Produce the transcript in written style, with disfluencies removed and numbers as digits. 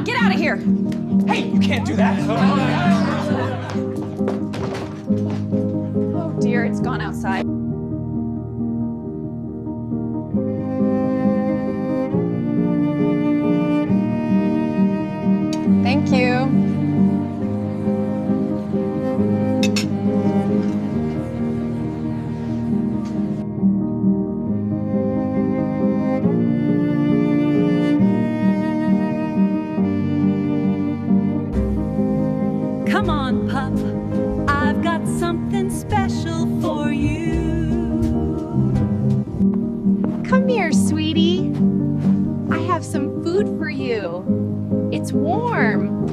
get out of here. Hey, you can't do that. Oh dear, it's gone outside. Thank you. Come on, pup, I've got something special for you. Come here, sweetie. I have some food for you. It's warm.